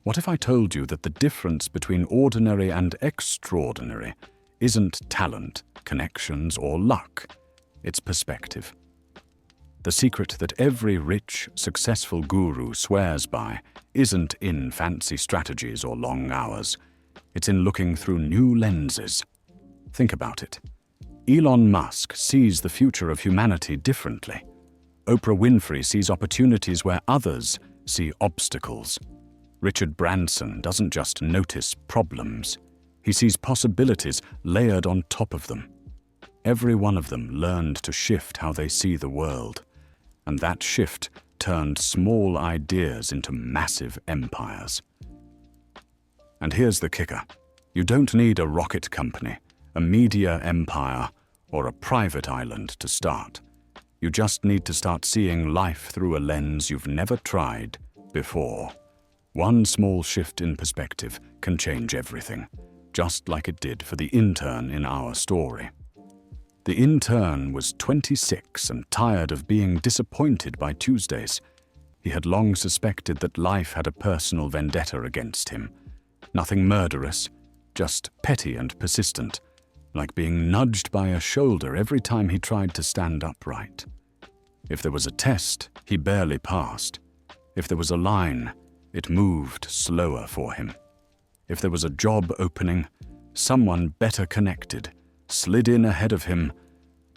What if I told you that the difference between ordinary and extraordinary isn't talent, connections, or luck? It's perspective. The secret that every rich, successful guru swears by isn't in fancy strategies or long hours. It's in looking through new lenses. Think about it. Elon Musk sees the future of humanity differently. Oprah Winfrey sees opportunities where others see obstacles. Richard Branson doesn't just notice problems. He sees possibilities layered on top of them. Every one of them learned to shift how they see the world. And that shift turned small ideas into massive empires. And here's the kicker. You don't need a rocket company, a media empire, or a private island to start. You just need to start seeing life through a lens you've never tried before. One small shift in perspective can change everything, just like it did for the intern in our story. The intern was 26 and tired of being disappointed by Tuesdays. He had long suspected that life had a personal vendetta against him. Nothing murderous, just petty and persistent, like being nudged by a shoulder every time he tried to stand upright. If there was a test, he barely passed. If there was a line, it moved slower for him. If there was a job opening, someone better connected slid in ahead of him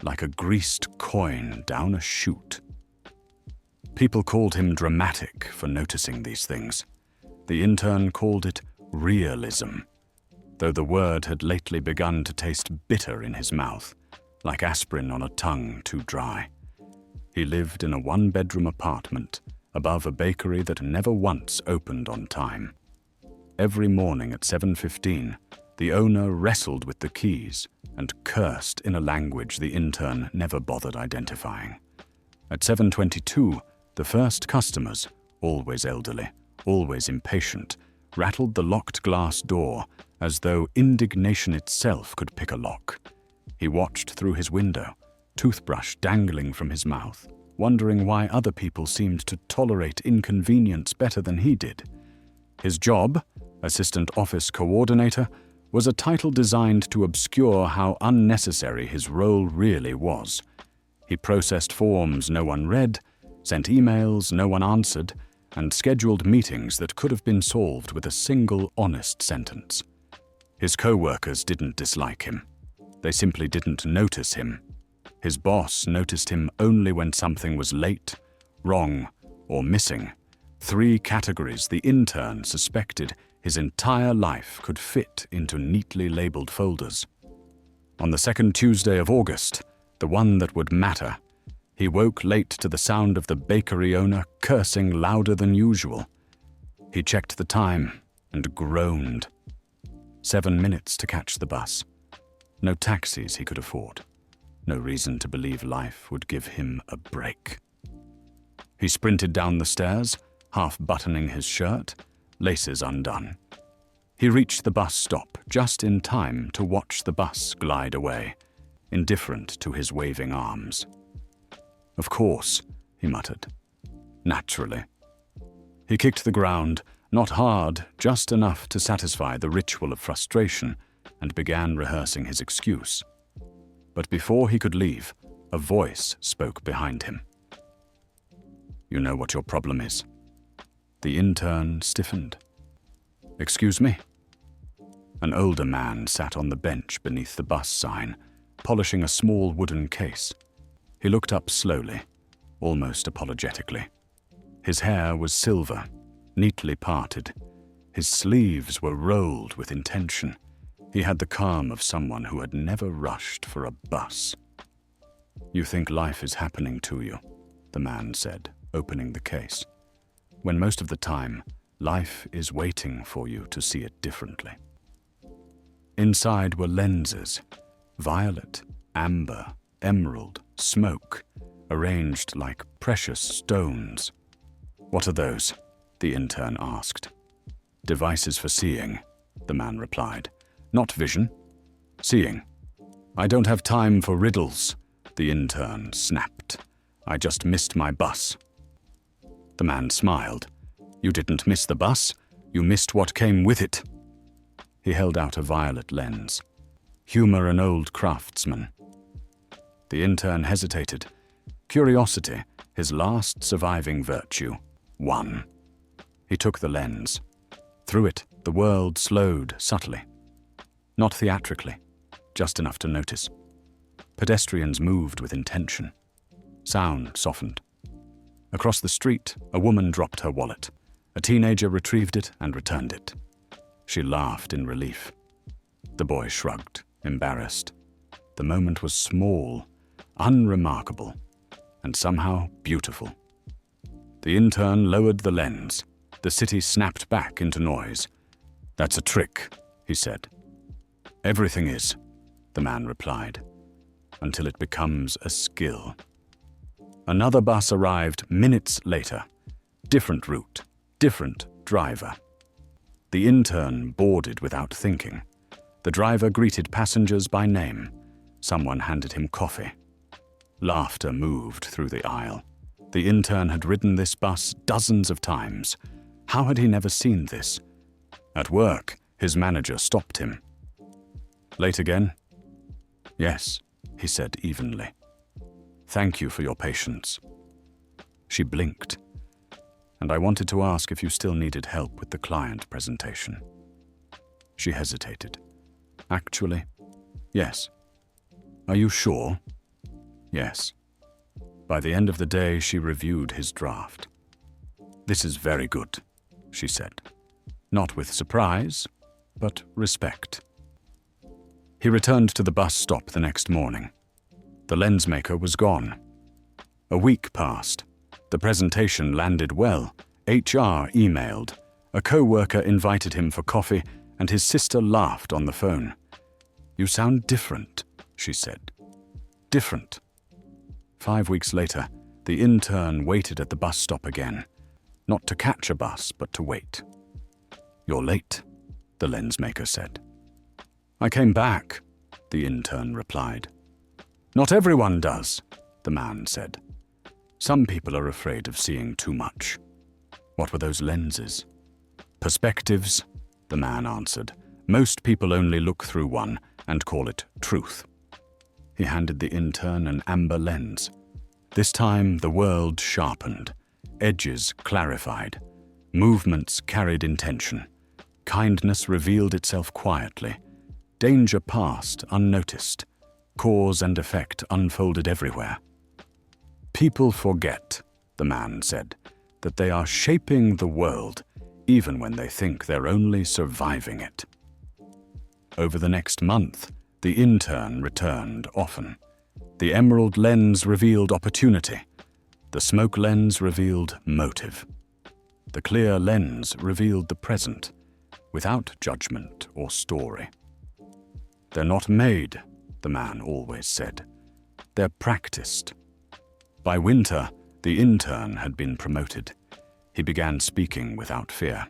like a greased coin down a chute. People called him dramatic for noticing these things. The intern called it realism, though the word had lately begun to taste bitter in his mouth, like aspirin on a tongue too dry. He lived in a one-bedroom apartment above a bakery that never once opened on time. Every morning at 7:15, the owner wrestled with the keys and cursed in a language the intern never bothered identifying. At 7:22, the first customers, always elderly, always impatient, rattled the locked glass door as though indignation itself could pick a lock. He watched through his window, toothbrush dangling from his mouth, wondering why other people seemed to tolerate inconvenience better than he did. His job, assistant office coordinator, was a title designed to obscure how unnecessary his role really was. He processed forms no one read, sent emails no one answered, and scheduled meetings that could have been solved with a single honest sentence. His co-workers didn't dislike him. They simply didn't notice him. His boss noticed him only when something was late, wrong, or missing. 3 categories the intern suspected his entire life could fit into neatly labeled folders. On the second Tuesday of August, the one that would matter, he woke late to the sound of the bakery owner cursing louder than usual. He checked the time and groaned. 7 minutes to catch the bus. No taxis he could afford. No reason to believe life would give him a break. He sprinted down the stairs, half buttoning his shirt, laces undone. He reached the bus stop just in time to watch the bus glide away, indifferent to his waving arms. "Of course," he muttered. "Naturally." He kicked the ground, not hard, just enough to satisfy the ritual of frustration, and began rehearsing his excuse. But before he could leave, a voice spoke behind him. "You know what your problem is." The intern stiffened. "Excuse me?" An older man sat on the bench beneath the bus sign, polishing a small wooden case. He looked up slowly, almost apologetically. His hair was silver, neatly parted. His sleeves were rolled with intention. He had the calm of someone who had never rushed for a bus. "You think life is happening to you," the man said, opening the case, "when most of the time, life is waiting for you to see it differently." Inside were lenses, violet, amber, emerald, smoke, arranged like precious stones. "What are those?" the intern asked. "Devices for seeing," the man replied. "Not vision. Seeing." "I don't have time for riddles," the intern snapped. "I just missed my bus." The man smiled. "You didn't miss the bus. You missed what came with it." He held out a violet lens. "Humor an old craftsman." The intern hesitated. Curiosity, his last surviving virtue, won. He took the lens. Through it, the world slowed subtly. Not theatrically, just enough to notice. Pedestrians moved with intention. Sound softened. Across the street, a woman dropped her wallet. A teenager retrieved it and returned it. She laughed in relief. The boy shrugged, embarrassed. The moment was small, unremarkable, and somehow beautiful. The intern lowered the lens. The city snapped back into noise. "That's a trick," he said. "Everything is," the man replied, "until it becomes a skill." Another bus arrived minutes later. Different route, different driver. The intern boarded without thinking. The driver greeted passengers by name. Someone handed him coffee. Laughter moved through the aisle. The intern had ridden this bus dozens of times. How had he never seen this? At work, his manager stopped him. "Late again?" "Yes," he said evenly. "Thank you for your patience." She blinked. "And I wanted to ask if you still needed help with the client presentation." She hesitated. "Actually, yes." "Are you sure?" "Yes." By the end of the day, she reviewed his draft. "This is very good," she said. Not with surprise, but respect. He returned to the bus stop the next morning. The lensmaker was gone. A week passed. The presentation landed well. HR emailed. A co-worker invited him for coffee, and his sister laughed on the phone. "You sound different," she said. "Different." 5 weeks later, the intern waited at the bus stop again. Not to catch a bus, but to wait. "You're late," the lensmaker said. "I came back," the intern replied. "Not everyone does," the man said. "Some people are afraid of seeing too much." "What were those lenses?" "Perspectives," the man answered. "Most people only look through one and call it truth." He handed the intern an amber lens. This time the world sharpened. Edges clarified. Movements carried intention. Kindness revealed itself quietly. Danger passed unnoticed. Cause and effect unfolded everywhere. "People forget," the man said, "that they are shaping the world, even when they think they're only surviving it." Over the next month, the intern returned often. The emerald lens revealed opportunity. The smoke lens revealed motive. The clear lens revealed the present, without judgment or story. "They're not made," the man always said. "They're practiced." By winter, the intern had been promoted. He began speaking without fear.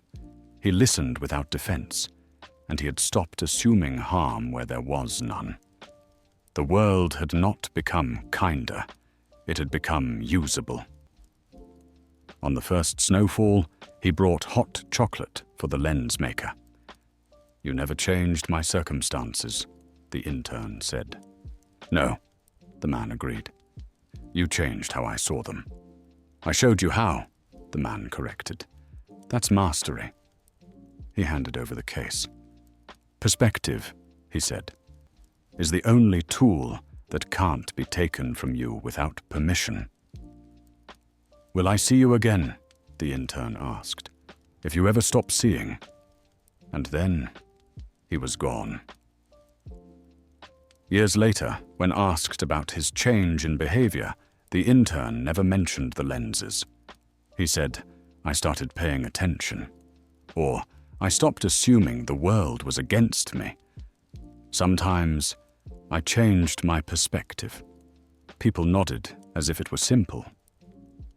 He listened without defense, and he had stopped assuming harm where there was none. The world had not become kinder. It had become usable. On the first snowfall, he brought hot chocolate for the lensmaker. "You never changed my circumstances," the intern said. "No," the man agreed. "You changed how I saw them." "I showed you how," the man corrected. "That's mastery." He handed over the case. "Perspective," he said, "is the only tool that can't be taken from you without permission." "Will I see you again?" the intern asked. "If you ever stop seeing." And then he was gone. Years later, when asked about his change in behavior, the intern never mentioned the lenses. He said, "I started paying attention," or "I stopped assuming the world was against me." Sometimes, I changed my perspective. People nodded as if it were simple.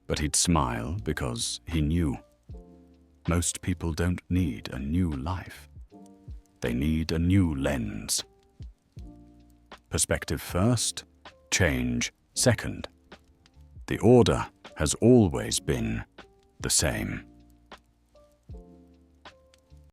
But he'd smile because he knew. Most people don't need a new life. They need a new lens. Perspective first, change second. The order has always been the same.